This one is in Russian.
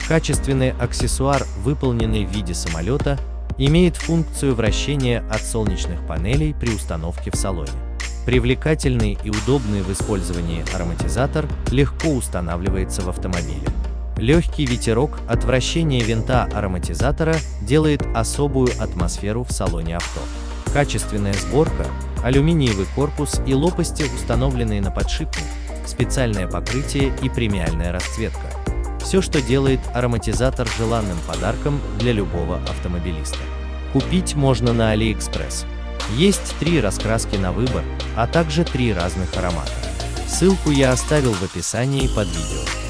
Качественный аксессуар, выполненный в виде самолета, имеет функцию вращения от солнечных панелей при установке в салоне. Привлекательный и удобный в использовании ароматизатор легко устанавливается в автомобиле. Легкий ветерок от вращения винта ароматизатора делает особую атмосферу в салоне авто. Качественная сборка, алюминиевый корпус и лопасти, установленные на подшипник, специальное покрытие и премиальная расцветка. Все, что делает ароматизатор желанным подарком для любого автомобилиста. Купить можно на AliExpress. Есть 3 раскраски на выбор, а также 3 разных аромата. Ссылку я оставил в описании под видео.